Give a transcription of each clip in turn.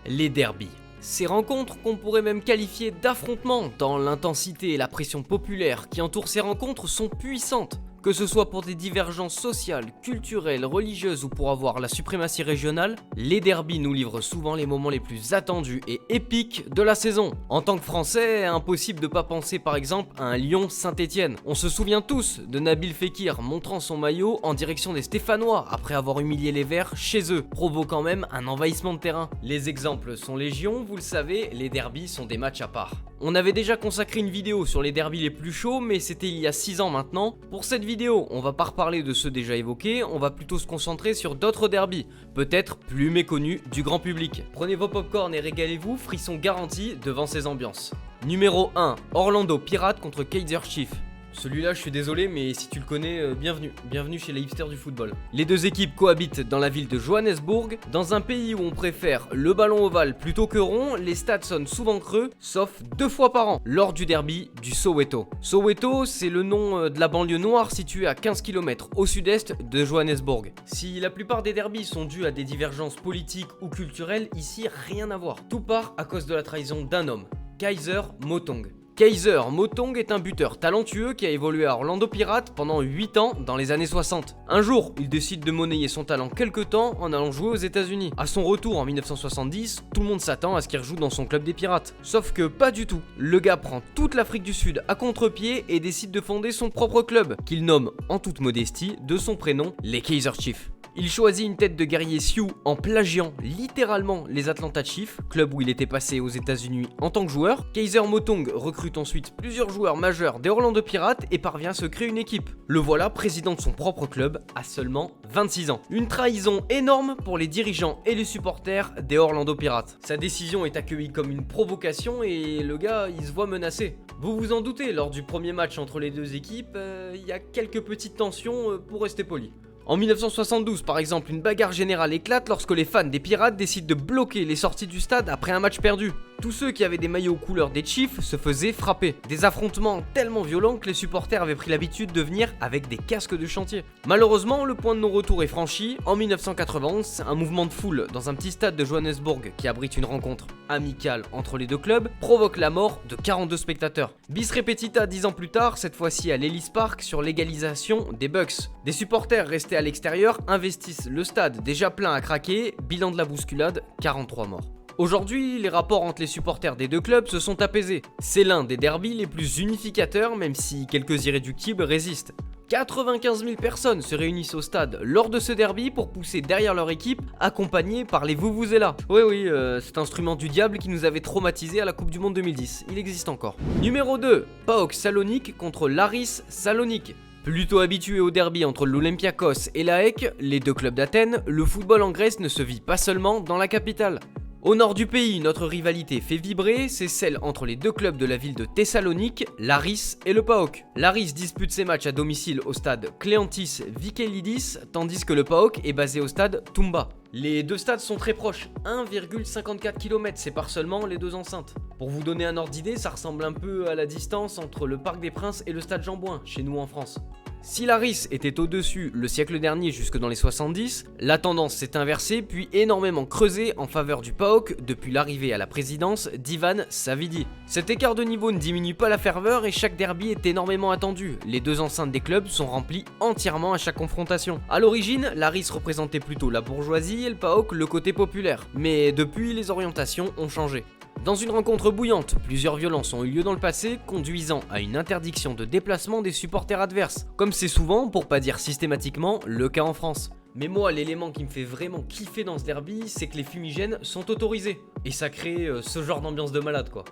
Les derbys. Ces rencontres qu'on pourrait même qualifier d'affrontements, tant l'intensité et la pression populaire qui entourent ces rencontres sont puissantes. Que ce soit pour des divergences sociales, culturelles, religieuses ou pour avoir la suprématie régionale, les derbys nous livrent souvent les moments les plus attendus et épiques de la saison. En tant que Français, impossible de pas penser par exemple à un Lyon-Saint-Étienne. On se souvient tous de Nabil Fekir montrant son maillot en direction des Stéphanois après avoir humilié les Verts chez eux, provoquant même un envahissement de terrain. Les exemples sont légion, vous le savez, les derbys sont des matchs à part. On avait déjà consacré une vidéo sur les derbys les plus chauds, mais c'était il y a 6 ans maintenant. Pour cette vidéo, on va pas reparler de ceux déjà évoqués, on va plutôt se concentrer sur d'autres derbys, peut-être plus méconnus du grand public. Prenez vos popcorn et régalez-vous, frisson garanti devant ces ambiances. Numéro 1, Orlando Pirates contre Kaizer Chiefs. Celui-là, je suis désolé, mais si tu le connais, bienvenue chez les hipsters du football. Les deux équipes cohabitent dans la ville de Johannesburg. Dans un pays où on préfère le ballon ovale plutôt que rond, les stades sonnent souvent creux, sauf 2 fois par an, lors du derby du Soweto. Soweto, c'est le nom de la banlieue noire située à 15 km au sud-est de Johannesburg. Si la plupart des derbys sont dus à des divergences politiques ou culturelles, ici, rien à voir. Tout part à cause de la trahison d'un homme, Kaizer Motaung. Kaizer Motaung est un buteur talentueux qui a évolué à Orlando Pirates pendant 8 ans dans les années 60. Un jour, il décide de monnayer son talent quelque temps en allant jouer aux États-Unis. À son retour en 1970, tout le monde s'attend à ce qu'il rejoue dans son club des Pirates. Sauf que pas du tout. Le gars prend toute l'Afrique du Sud à contre-pied et décide de fonder son propre club, qu'il nomme en toute modestie de son prénom, les Kaizer Chiefs. Il choisit une tête de guerrier Sioux en plagiant littéralement les Atlanta Chiefs, club où il était passé aux États-Unis en tant que joueur. Kaizer Motaung recrute ensuite plusieurs joueurs majeurs des Orlando Pirates et parvient à se créer une équipe. Le voilà président de son propre club à seulement 26 ans. Une trahison énorme pour les dirigeants et les supporters des Orlando Pirates. Sa décision est accueillie comme une provocation et le gars il se voit menacé. Vous vous en doutez, lors du premier match entre les deux équipes, il y a quelques petites tensions pour rester poli. En 1972, par exemple, une bagarre générale éclate lorsque les fans des Pirates décident de bloquer les sorties du stade après un match perdu. Tous ceux qui avaient des maillots aux couleurs des Chiefs se faisaient frapper. Des affrontements tellement violents que les supporters avaient pris l'habitude de venir avec des casques de chantier. Malheureusement, le point de non-retour est franchi. En 1991, un mouvement de foule dans un petit stade de Johannesburg qui abrite une rencontre amicale entre les deux clubs provoque la mort de 42 spectateurs. Bis repetita 10 ans plus tard, cette fois-ci à l'Ellis Park sur l'égalisation des Bucks. Des supporters restés à l'extérieur investissent le stade déjà plein à craquer. Bilan de la bousculade, 43 morts. Aujourd'hui, les rapports entre les supporters des deux clubs se sont apaisés. C'est l'un des derbys les plus unificateurs, même si quelques irréductibles résistent. 95 000 personnes se réunissent au stade lors de ce derby pour pousser derrière leur équipe, accompagnés par les Vuvuzela. Oui, cet instrument du diable qui nous avait traumatisés à la Coupe du Monde 2010. Il existe encore. Numéro 2, PAOK Salonique contre l'Aris Salonique. Plutôt habitué au derby entre l'Olympiakos et l'AEK, les deux clubs d'Athènes, le football en Grèce ne se vit pas seulement dans la capitale. Au nord du pays, notre rivalité fait vibrer, c'est celle entre les deux clubs de la ville de Thessalonique, l'Aris et le PAOK. L'Aris dispute ses matchs à domicile au stade Kleanthis Vikelidis, tandis que le PAOK est basé au stade Toumba. Les deux stades sont très proches, 1,54 km séparent seulement les deux enceintes. Pour vous donner un ordre d'idée, ça ressemble un peu à la distance entre le Parc des Princes et le stade Jean-Bouin, chez nous en France. Si l'Aris était au-dessus le siècle dernier jusque dans les 70, la tendance s'est inversée puis énormément creusée en faveur du PAOK depuis l'arrivée à la présidence d'Ivan Savidi. Cet écart de niveau ne diminue pas la ferveur et chaque derby est énormément attendu. Les deux enceintes des clubs sont remplies entièrement à chaque confrontation. A l'origine, l'Aris représentait plutôt la bourgeoisie et le PAOK le côté populaire. Mais depuis, les orientations ont changé. Dans une rencontre bouillante, plusieurs violences ont eu lieu dans le passé, conduisant à une interdiction de déplacement des supporters adverses, comme c'est souvent, pour pas dire systématiquement, le cas en France. Mais moi, l'élément qui me fait vraiment kiffer dans ce derby, c'est que les fumigènes sont autorisés. Et ça crée ce genre d'ambiance de malade quoi.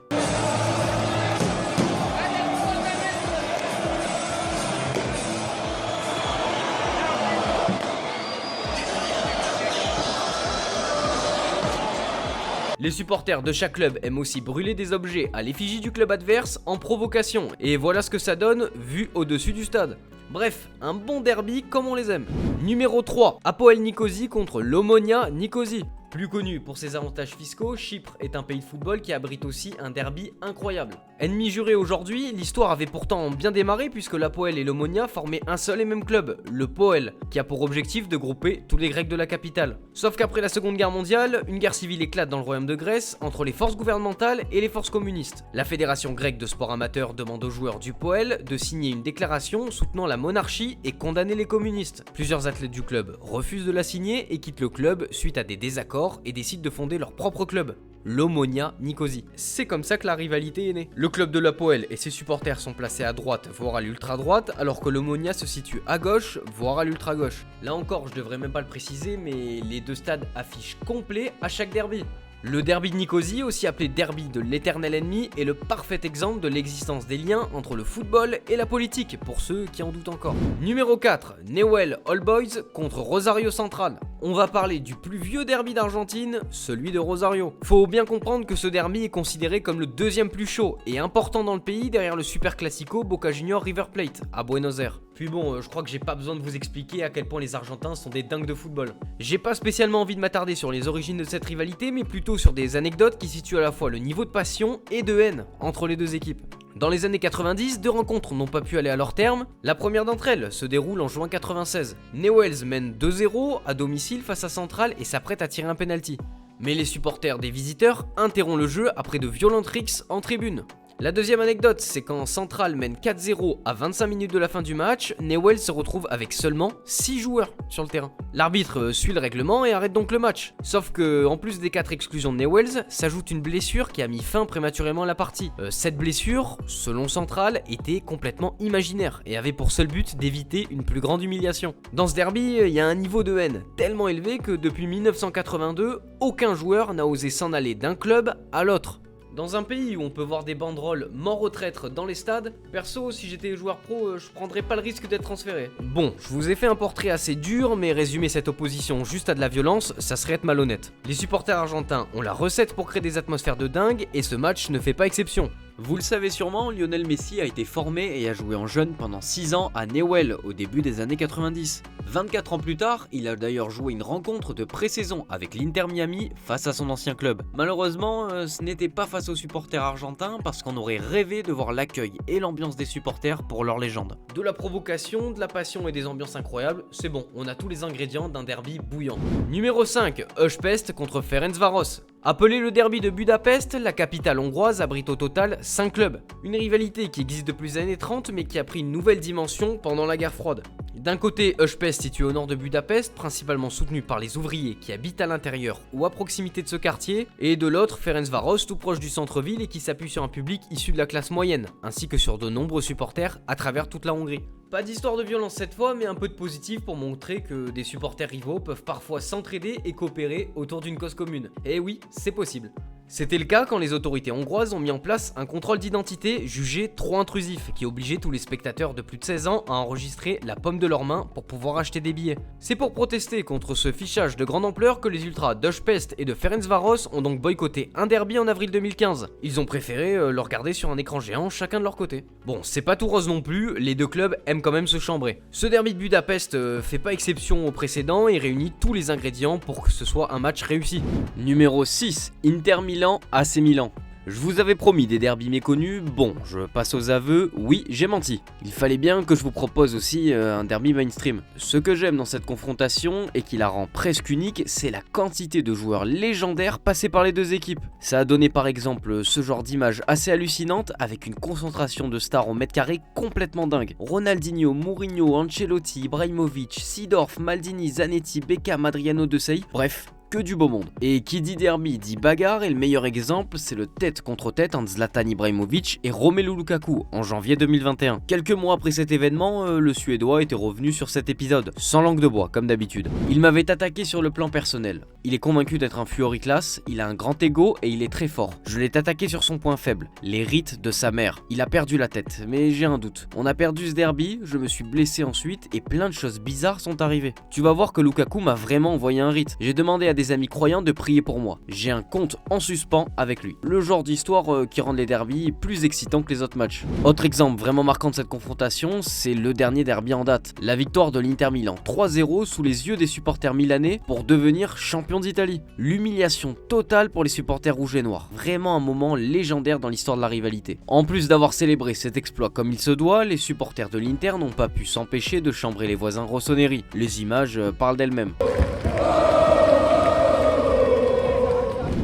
Les supporters de chaque club aiment aussi brûler des objets à l'effigie du club adverse en provocation, et voilà ce que ça donne vu au-dessus du stade. Bref, un bon derby comme on les aime. Numéro 3, Apoel Nicosie contre l'Omonia Nicosie. Plus connu pour ses avantages fiscaux, Chypre est un pays de football qui abrite aussi un derby incroyable. Ennemi juré aujourd'hui, l'histoire avait pourtant bien démarré puisque l'Hapoel et l'Omonia formaient un seul et même club, le Poel, qui a pour objectif de grouper tous les Grecs de la capitale. Sauf qu'après la Seconde Guerre mondiale, une guerre civile éclate dans le royaume de Grèce entre les forces gouvernementales et les forces communistes. La fédération grecque de sport amateur demande aux joueurs du Poel de signer une déclaration soutenant la monarchie et condamner les communistes. Plusieurs athlètes du club refusent de la signer et quittent le club suite à des désaccords et décident de fonder leur propre club, l'Omonia Nicosie. C'est comme ça que la rivalité est née. Le club de l'Hapoel et ses supporters sont placés à droite, voire à l'ultra-droite, alors que l'Omonia se situe à gauche, voire à l'ultra-gauche. Là encore, je devrais même pas le préciser, mais les deux stades affichent complet à chaque derby. Le derby de Nicosie, aussi appelé derby de l'éternel ennemi, est le parfait exemple de l'existence des liens entre le football et la politique, pour ceux qui en doutent encore. Numéro 4, Newell's Old Boys contre Rosario Central. On va parler du plus vieux derby d'Argentine, celui de Rosario. Faut bien comprendre que ce derby est considéré comme le deuxième plus chaud et important dans le pays derrière le super classico Boca Juniors River Plate à Buenos Aires. Puis bon, je crois que j'ai pas besoin de vous expliquer à quel point les Argentins sont des dingues de football. J'ai pas spécialement envie de m'attarder sur les origines de cette rivalité, mais plutôt sur des anecdotes qui situent à la fois le niveau de passion et de haine entre les deux équipes. Dans les années 90, deux rencontres n'ont pas pu aller à leur terme. La première d'entre elles se déroule en juin 96. Newell's mène 2-0 à domicile face à Central et s'apprête à tirer un penalty. Mais les supporters des visiteurs interrompent le jeu après de violentes rixes en tribune. La deuxième anecdote, c'est quand Central mène 4-0 à 25 minutes de la fin du match, Newell's se retrouve avec seulement 6 joueurs sur le terrain. L'arbitre suit le règlement et arrête donc le match. Sauf que, en plus des 4 exclusions de Newell's, s'ajoute une blessure qui a mis fin prématurément à la partie. Cette blessure, selon Central, était complètement imaginaire et avait pour seul but d'éviter une plus grande humiliation. Dans ce derby, il y a un niveau de haine tellement élevé que depuis 1982, aucun joueur n'a osé s'en aller d'un club à l'autre. Dans un pays où on peut voir des banderoles mort au traître dans les stades, perso, si j'étais joueur pro, je prendrais pas le risque d'être transféré. Bon, je vous ai fait un portrait assez dur, mais résumer cette opposition juste à de la violence, ça serait être malhonnête. Les supporters argentins ont la recette pour créer des atmosphères de dingue, et ce match ne fait pas exception. Vous le savez sûrement, Lionel Messi a été formé et a joué en jeune pendant 6 ans à Newell's au début des années 90. 24 ans plus tard, il a d'ailleurs joué une rencontre de pré-saison avec l'Inter Miami face à son ancien club. Malheureusement, ce n'était pas face aux supporters argentins parce qu'on aurait rêvé de voir l'accueil et l'ambiance des supporters pour leur légende. De la provocation, de la passion et des ambiances incroyables, c'est bon, on a tous les ingrédients d'un derby bouillant. Numéro 5, Újpest contre Ferencváros. Appelé le derby de Budapest, la capitale hongroise abrite au total 5 clubs. Une rivalité qui existe depuis les années 30 mais qui a pris une nouvelle dimension pendant la guerre froide. D'un côté, Újpest situé au nord de Budapest, principalement soutenu par les ouvriers qui habitent à l'intérieur ou à proximité de ce quartier, et de l'autre, Ferencváros, tout proche du centre-ville et qui s'appuie sur un public issu de la classe moyenne, ainsi que sur de nombreux supporters à travers toute la Hongrie. Pas d'histoire de violence cette fois, mais un peu de positif pour montrer que des supporters rivaux peuvent parfois s'entraider et coopérer autour d'une cause commune. Et oui, c'est possible. C'était le cas quand les autorités hongroises ont mis en place un contrôle d'identité jugé trop intrusif qui obligeait tous les spectateurs de plus de 16 ans à enregistrer la paume de leurs mains pour pouvoir acheter des billets. C'est pour protester contre ce fichage de grande ampleur que les ultras d'Újpest et de Ferencváros ont donc boycotté un derby en avril 2015. Ils ont préféré le regarder sur un écran géant chacun de leur côté. Bon, c'est pas tout rose non plus, les deux clubs aiment quand même se chambrer. Ce derby de Budapest fait pas exception au précédent et réunit tous les ingrédients pour que ce soit un match réussi. Numéro 6, Inter Milan, AC Milan. Je vous avais promis des derbys méconnus, bon, je passe aux aveux, oui, j'ai menti. Il fallait bien que je vous propose aussi un derby mainstream. Ce que j'aime dans cette confrontation, et qui la rend presque unique, c'est la quantité de joueurs légendaires passés par les deux équipes. Ça a donné par exemple ce genre d'image assez hallucinante, avec une concentration de stars au mètre carré complètement dingue. Ronaldinho, Mourinho, Ancelotti, Ibrahimovic, Seedorf, Maldini, Zanetti, Beckham, Adriano De Sei, bref, que du beau monde. Et qui dit derby dit bagarre, et le meilleur exemple c'est le tête contre tête entre Zlatan Ibrahimovic et Romelu Lukaku en janvier 2021. Quelques mois après cet événement, le Suédois était revenu sur cet épisode, sans langue de bois comme d'habitude. Il m'avait attaqué sur le plan personnel. Il est convaincu d'être un Fioriclas, il a un grand ego et il est très fort. Je l'ai attaqué sur son point faible, les rites de sa mère. Il a perdu la tête, mais j'ai un doute. On a perdu ce derby, je me suis blessé ensuite et plein de choses bizarres sont arrivées. Tu vas voir que Lukaku m'a vraiment envoyé un rite. J'ai demandé à des amis croyants de prier pour moi. J'ai un compte en suspens avec lui. Le genre d'histoire qui rend les derbys plus excitants que les autres matchs. Autre exemple vraiment marquant de cette confrontation, c'est le dernier derby en date. La victoire de l'Inter Milan 3-0 sous les yeux des supporters milanais pour devenir champion d'Italie. L'humiliation totale pour les supporters rouges et noirs. Vraiment un moment légendaire dans l'histoire de la rivalité. En plus d'avoir célébré cet exploit comme il se doit, les supporters de l'Inter n'ont pas pu s'empêcher de chambrer les voisins Rossoneri. Les images parlent d'elles-mêmes.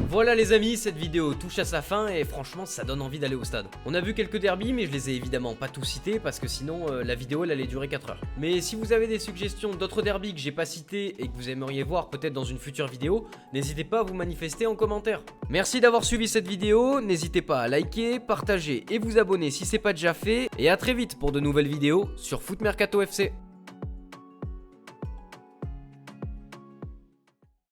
Voilà les amis, cette vidéo touche à sa fin et franchement ça donne envie d'aller au stade. On a vu quelques derbys mais je les ai évidemment pas tous cités parce que sinon la vidéo elle allait durer 4 heures. Mais si vous avez des suggestions d'autres derbys que j'ai pas cités et que vous aimeriez voir peut-être dans une future vidéo, n'hésitez pas à vous manifester en commentaire. Merci d'avoir suivi cette vidéo, n'hésitez pas à liker, partager et vous abonner si c'est pas déjà fait et à très vite pour de nouvelles vidéos sur Foot Mercato FC.